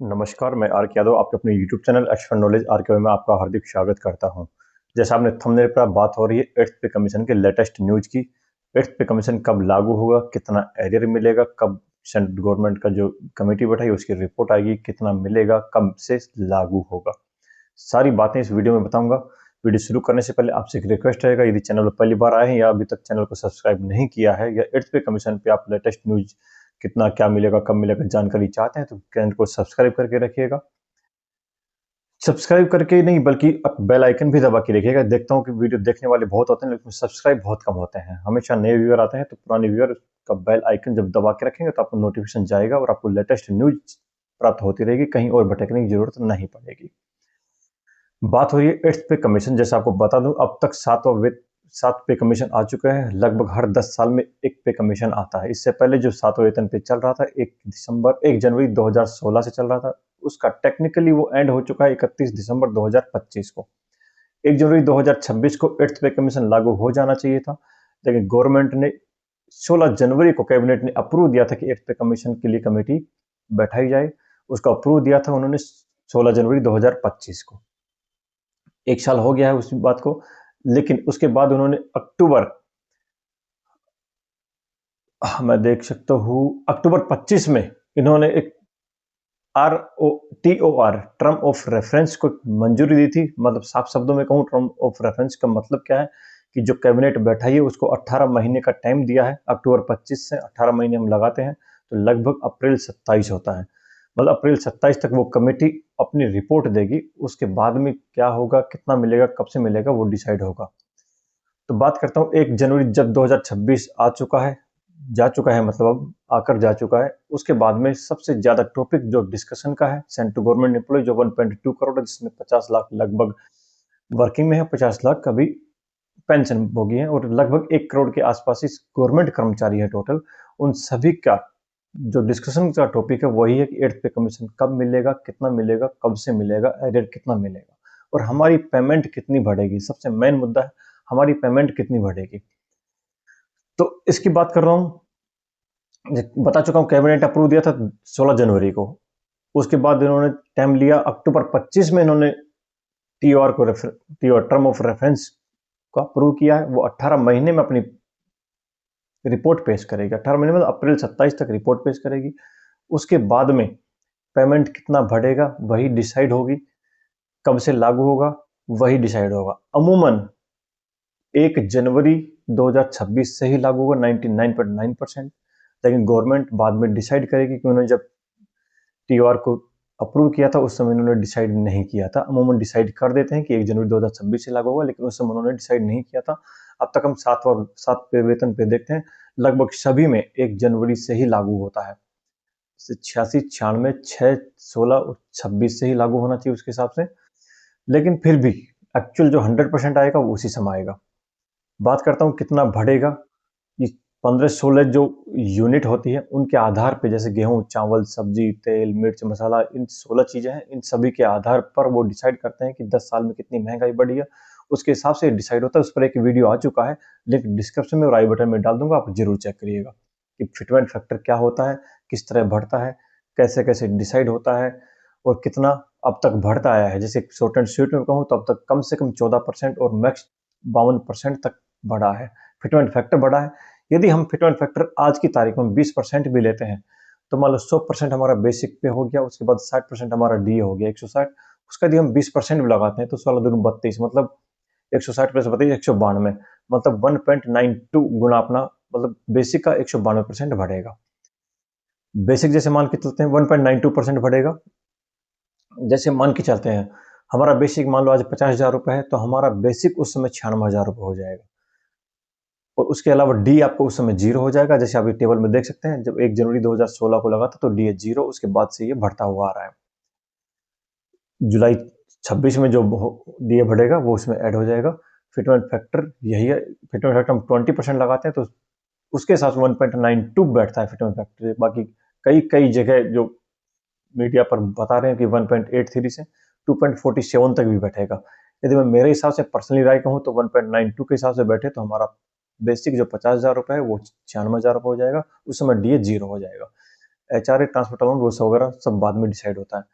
नमस्कार, मैं आर के यादव आपके अपने YouTube channel expert knowledge R K में आपका हार्दिक स्वागत करता हूं। जैसा आपने थंबनेल पर बात हो रही है 8th पे कमीशन के लेटेस्ट न्यूज की। 8th पे कमीशन कब लागू होगा, कितना एरियर मिलेगा, कब सेंट्रल गवर्नमेंट का जो कमेटी बैठाई उसकी रिपोर्ट आएगी, कितना मिलेगा, कब से लागू होगा, सारी बातें इस वीडियो में बताऊंगा। वीडियो शुरू करने से पहले आपसे एक रिक्वेस्ट रहेगा, यदि चैनल पर पहली बार आए हैं या अभी तक चैनल को सब्सक्राइब नहीं किया है या 8th पे कमीशन पे आप लेटेस्ट न्यूज कितना क्या मिलेगा, कब मिलेगा जानकारी चाहते हैं तो चैनल को सब्सक्राइब करके रखिएगा। सब्सक्राइब करके नहीं बल्कि बेल आइकन भी दबा के रखिएगा। देखता हूँ कि वीडियो देखने वाले बहुत होते हैं लेकिन सब्सक्राइब बहुत कम होते हैं। हमेशा नए व्यूअर आते हैं तो पुराने व्यूअर का बेल आइकन जब दबा के रखेंगे तो आपको नोटिफिकेशन जाएगा और आपको लेटेस्ट न्यूज प्राप्त होती रहेगी, कहीं और भटकने की जरूरत नहीं पड़ेगी। बात हो रही है 8th पे कमीशन। जैसे आपको बता दूं, अब तक 7 पे कमीशन आ चुका है। लगभग हर 10 साल में एक पे कमीशन आता है। इससे पहले जो 7वां वेतन पे चल रहा था 1 जनवरी 2016 से चल रहा था, उसका टेक्निकली वो एंड हो चुका है 31 दिसंबर 2025 को। 1 जनवरी 2026 को 8th पे कमीशन लागू हो जाना चाहिए था, लेकिन गवर्नमेंट ने 16 जनवरी को कैबिनेट ने अप्रूव दिया था कि 8th पे कमीशन के लिए कमेटी बैठाई जाए। उसका अप्रूव दिया था उन्होंने 16 जनवरी 2025 को। एक साल हो गया है उस बात को, लेकिन उसके बाद उन्होंने अक्टूबर, मैं देख सकता हूँ, अक्टूबर 25 में इन्होंने एक TOR टर्म ऑफ रेफरेंस को मंजूरी दी थी। मतलब साफ शब्दों में कहूँ, टर्म ऑफ रेफरेंस का मतलब क्या है कि जो कैबिनेट बैठाई है उसको 18 महीने का टाइम दिया है। अक्टूबर 25 से 18 महीने हम लगाते हैं तो लगभग अप्रैल 27 होता है। मतलब अप्रैल 27 तक वो कमेटी अपनी रिपोर्ट देगी। उसके बाद में क्या होगा, कितना मिलेगा, कब से मिलेगा, वो डिसाइड होगा। तो बात करता हूँ 1 जनवरी जब 2026 आ चुका है, जा चुका है, मतलब अब आकर जा चुका है। उसके बाद में सबसे ज्यादा टॉपिक जो डिस्कशन का है, सेंट्रल गवर्नमेंट एम्प्लॉय जो 1.2 करोड़ है, जिसमें 50 लाख लगभग वर्किंग में है, 50 लाख अभी पेंशन भोगी है और लगभग 1 करोड़ के आसपास इस गवर्नमेंट कर्मचारी है टोटल। उन सभी का जो डिस्कशन का टॉपिक है वही है कि 8th पे कमीशन कब मिलेगा, कितना मिलेगा, कब से मिलेगा, एरियर कितना मिलेगा और हमारी पेमेंट कितनी बढ़ेगी। सबसे मेन मुद्दा है हमारी पेमेंट कितनी बढ़ेगी। तो इसकी बात कर रहा हूँ, बता चुका हूँ कैबिनेट अप्रूव दिया था 16 जनवरी को। उसके बाद इन्होंने टाइम लिया, अक्टूबर 25 में इन्होंने टीओआर को टीओआर टर्म ऑफ रेफरेंस को अप्रूव किया है। वो 18 महीने में अपनी रिपोर्ट पेश करेगी। 18 महीने में अप्रैल 27 तक रिपोर्ट पेश करेगी। उसके बाद में पेमेंट कितना बढ़ेगा वही डिसाइड होगी, कब से लागू होगा वही डिसाइड होगा। अमूमन 1 जनवरी 2026 से ही लागू होगा 99.9%। लेकिन गवर्नमेंट बाद में डिसाइड करेगी कि उन्होंने जब टीओआर को अप्रूव किया था उस समय उन्होंने डिसाइड नहीं किया था। अमूमन डिसाइड कर देते हैं कि 1 जनवरी 2026 से लागू होगा, लेकिन उस समय उन्होंने डिसाइड नहीं किया था। अब तक हम 7 पे वेतन पे देखते हैं, लगभग सभी में 1 जनवरी से ही लागू होता है। 86, 96, 6, 16 और 26 से ही लागू होना चाहिए उसके हिसाब से। लेकिन फिर भी एक्चुअल जो 100% आएगा वो उसी समय आएगा। बात करता हूँ कितना बढ़ेगा। ये 15-16 जो यूनिट होती है उनके आधार पे, जैसे गेहूं, चावल, सब्जी, तेल, मिर्च, मसाला, इन 16 चीजें हैं। इन सभी के आधार पर वो डिसाइड करते हैं कि 10 साल में कितनी महंगाई बढ़ी है। उसके हिसाब से डिसाइड होता है। उस पर एक वीडियो आ चुका है, लिंक डिस्क्रिप्शन में और आई बटन में डाल दूंगा, आप जरूर चेक करिएगा कि फिटमेंट फैक्टर क्या होता है, किस तरह बढ़ता है, कैसे कैसे डिसाइड होता है और कितना अब तक बढ़ता आया है। जैसे शॉर्ट एंड स्वीट में कहूँ तो अब तक कम से कम 14% और मैक्स 52% तक बढ़ा है, फिटमेंट फैक्टर बढ़ा है। यदि हम फिटमेंट फैक्टर आज की तारीख में 20% भी लेते हैं तो मान लो 100% हमारा बेसिक पे हो गया, उसके बाद 60% हमारा डीए हो गया 160। उसका यदि हम 20% भी लगाते हैं तो 16 दूनी 32, मतलब 160 प्लस 32 192, मतलब 1.92 गुना अपना, मतलब बेसिक का 192% बढ़ेगा। बेसिक जैसे मान के चलते हैं 1.92% बढ़ेगा। जैसे मान के चलते हैं हमारा बेसिक मान लो आज 50,000 रुपये है तो हमारा बेसिक उस समय 96,000 रुपये हो जाएगा। और उसके अलावा डी आपको उस समय जीरो हो जाएगा। जैसे आप ये टेबल में देख सकते हैं, जब 1 जनवरी 2016 को लगा था तो डी जीरो, उसके बाद से ये बढ़ता हुआ आ रहा है। जुलाई 26 में जो डी बढ़ेगा वो उसमें ऐड हो जाएगा। फिटमेंट फैक्टर यही है। फिटमेंट फैक्टर हम 20% लगाते हैं तो उसके साथ 1.92 बैठता है फिटमेंट फैक्टर। बाकी कई कई जगह जो मीडिया पर बता रहे हैं कि 1.83 से 2.47 तक भी बैठेगा। यदि मैं मेरे हिसाब से पर्सनली राय कहूँ तो 1.92 के हिसाब से बैठे तो हमारा बेसिक जो 50,000 रुपये है वो 96,000 रुपये हो जाएगा। उस समय डीए जीरो हो जाएगा। HRA ट्रांसपोर्ट अलाउंस वो सब वगैरह सब बाद में डिसाइड होता है।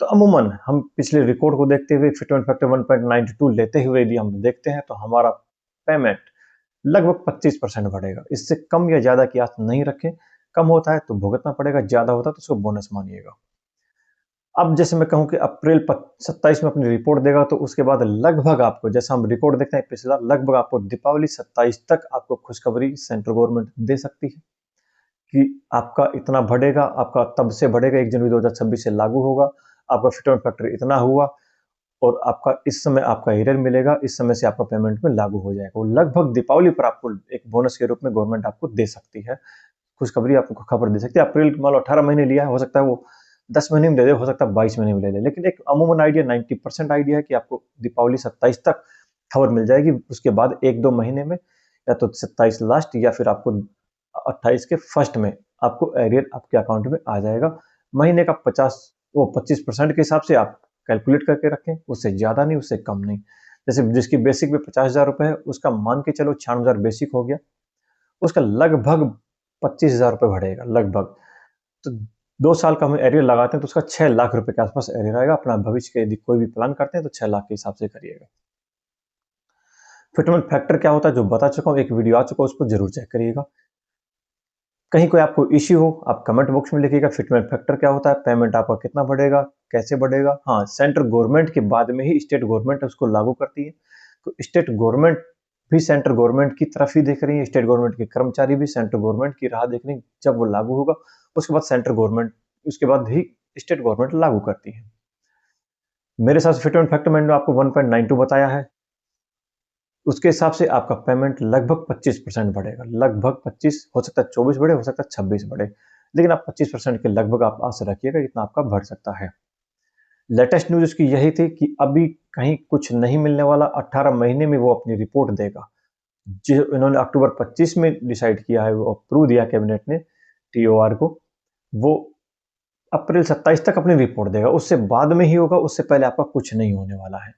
तो अमूमन हम पिछले रिकॉर्ड को देखते हुए फिटमेंट फैक्टर 1.92 लेते हुए यदि हम देखते हैं तो हमारा पेमेंट लगभग 25% बढ़ेगा। इससे कम या ज़्यादा की आस नहीं रखें। कम होता है तो भुगतना पड़ेगा, ज़्यादा होता है तो उसको बोनस मानिएगा। अब जैसे मैं कहूँ कि अप्रैल 27 में अपनी रिपोर्ट देगा तो उसके बाद लगभग आपको, जैसा हम रिकॉर्ड देखते हैं पिछला, लगभग आपको दीपावली 27 तक आपको खुशखबरी सेंट्रल गवर्नमेंट दे सकती है कि आपका इतना बढ़ेगा, आपका तब से बढ़ेगा, 1 जनवरी 2026 से लागू होगा, आपका फिटमेंट फैक्टर इतना हुआ और आपका इस समय आपका एरर मिलेगा, इस समय से आपका पेमेंट में लागू हो जाएगा। वो लगभग दीपावली पर आपको एक बोनस के रूप में गवर्नमेंट आपको दे सकती है, खुशखबरी आपको खबर दे सकती है। अप्रैल मान लो 18 महीने लिया है, हो सकता है वो 10 महीने में दे दे, हो सकता है 22 महीने में ले ले, लेकिन एक अमूमन आइडिया 90% आइडिया है कि आपको दीपावली 27 तक खबर मिल जाएगी। उसके बाद 1-2 महीने में या तो 27 लास्ट या फिर आपको 28 के फर्स्ट में आपको एरियर आपके अकाउंट में आ जाएगा। महीने का 25% के हिसाब से आप कैलकुलेट करके रखें, उससे ज़्यादा नहीं, उससे कम नहीं। जैसे जिसकी बेसिक में 50,000 रुपये है, उसका मान के चलो 96,000 बेसिक हो गया, उसका लगभग 25,000 रुपये बढ़ेगा लगभग। तो 2 साल का हम एरियर लगाते हैं तो उसका 6 लाख रुपए के आसपास एरियर आएगा। अपना भविष्य के यदि कोई भी प्लान करते हैं तो 6 लाख के हिसाब से करिएगा। फिटमेंट फैक्टर क्या होता है जो बता चुका हूँ, एक वीडियो आ चुका है, उसको जरूर चेक करिएगा। कहीं कोई आपको इश्यू हो आप कमेंट बॉक्स में लिखिएगा। फिटमेंट फैक्टर क्या होता है, पेमेंट आपका कितना बढ़ेगा, कैसे बढ़ेगा। हाँ, सेंट्रल गवर्नमेंट के बाद में ही स्टेट गवर्नमेंट उसको लागू करती है, तो स्टेट गवर्नमेंट भी सेंट्रल गवर्नमेंट की तरफ ही देख रही है, स्टेट गवर्नमेंट के कर्मचारी भी सेंट्रल गवर्नमेंट की राह देख रही है। जब वो लागू होगा उसके बाद सेंट्रल गवर्नमेंट, उसके बाद ही स्टेट गवर्नमेंट लागू करती है। मेरे हिसाब से फिटमेंट फैक्टर मैंने आपको 1.92 बताया है, उसके हिसाब से आपका पेमेंट लगभग 25% बढ़ेगा। लगभग 25, हो सकता है 24 बढ़े, हो सकता है 26 बढ़े, लेकिन आप 25% के लगभग आप आशा रखिएगा, इतना आपका बढ़ सकता है। लेटेस्ट न्यूज उसकी यही थी कि अभी कहीं कुछ नहीं मिलने वाला, 18 महीने में वो अपनी रिपोर्ट देगा। जो इन्होंने अक्टूबर 25 में डिसाइड किया है, वो अप्रूव दिया कैबिनेट ने TOR को, वो अप्रैल 27 तक अपनी रिपोर्ट देगा। उससे बाद में ही होगा, उससे पहले आपका कुछ नहीं होने वाला है।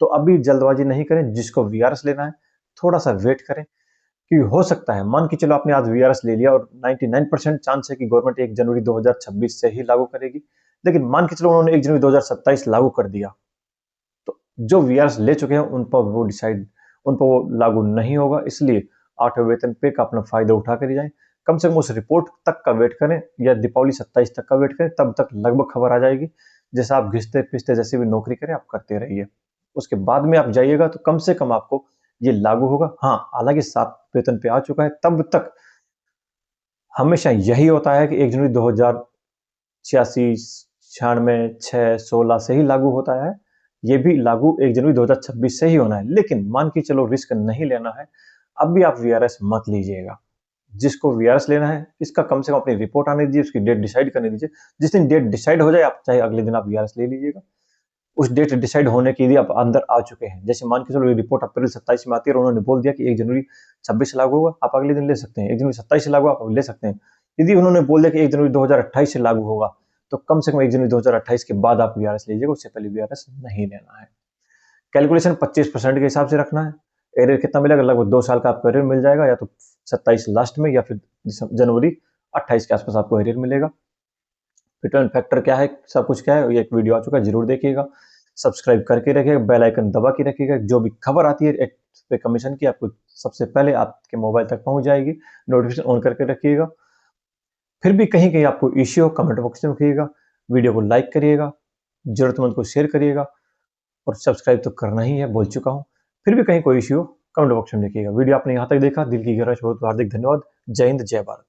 तो अभी जल्दबाजी नहीं करें, जिसको VRS लेना है थोड़ा सा वेट करें, कि हो सकता है, मान के चलो आपने आज VRS ले लिया और 99% चांस है कि गवर्नमेंट 1 जनवरी 2026 से ही लागू करेगी, लेकिन मान के चलो उन्होंने 1 जनवरी 2027 लागू कर दिया, तो जो VRS ले चुके हैं उन पर वो लागू नहीं होगा। इसलिए 8वें वेतन पे का अपना फायदा उठा कर जाएं। कम से कम उस रिपोर्ट तक का वेट करें या दीपावली 27 तक का वेट करें, तब तक लगभग खबर आ जाएगी। जैसा आप घिसते पिसते जैसे भी नौकरी करें आप करते रहिए, उसके बाद में आप जाइएगा तो कम से कम आपको ये लागू होगा। हाँ, हालांकि 7 वेतन पे आ चुका है, तब तक हमेशा यही होता है कि 1 जनवरी 2086, 96, 6, 16 से ही लागू होता है। ये भी लागू 1 जनवरी 2026 से ही होना है, लेकिन मान के चलो रिस्क नहीं लेना है, अब भी आप VRS मत लीजिएगा। जिसको VRS लेना है, इसका कम से कम अपनी रिपोर्ट आने दीजिए, उसकी डेट डिसाइड करने दीजिए। जिस दिन डेट डिसाइड हो जाए, आप चाहे अगले दिन आप VRS ले लीजिएगा। उस डेट डिसाइड होने के लिए आप अंदर आ चुके हैं। जैसे मान के चलो ये रिपोर्ट अप्रैल 27 में आती है और उन्होंने बोल दिया कि 1 जनवरी 26 से लागू होगा, आप अगले दिन ले सकते हैं। 1 जनवरी 27 से लागू आप ले सकते हैं। यदि उन्होंने बोल दिया कि 1 जनवरी 2028 से लागू होगा, तो कम से कम 1 जनवरी 2028 के बाद आप VRS लीजिएगा, उससे पहले VRS नहीं लेना है। कैलकुलेशन 25% के हिसाब से रखना है। एरियर कितना मिलेगा, लगभग 2 साल का आपको एरियर मिल जाएगा, या तो 27 लास्ट में या फिर जनवरी 28 के आसपास आपको एरियर मिलेगा। फिटमेंट फैक्टर क्या है, सब कुछ क्या है, ये एक वीडियो आ चुका है, जरूर देखिएगा। सब्सक्राइब करके रखिएगा, बेल आइकन दबा के रखिएगा। जो भी खबर आती है पे कमीशन की, आपको सबसे पहले आपके मोबाइल तक पहुंच जाएगी। नोटिफिकेशन ऑन करके रखिएगा। फिर भी कहीं कहीं आपको इश्यू हो, कमेंट बॉक्स में रखिएगा। वीडियो को लाइक करिएगा, जरूरतमंद को शेयर करिएगा, और सब्सक्राइब तो करना ही है, बोल चुका हूँ। फिर भी कहीं कोई इश्यू हो, कमेंट बॉक्स में लिखिएगा। वीडियो आपने यहाँ तक देखा, दिल की गहराई से बहुत हार्दिक धन्यवाद। जय हिंद, जय भारत।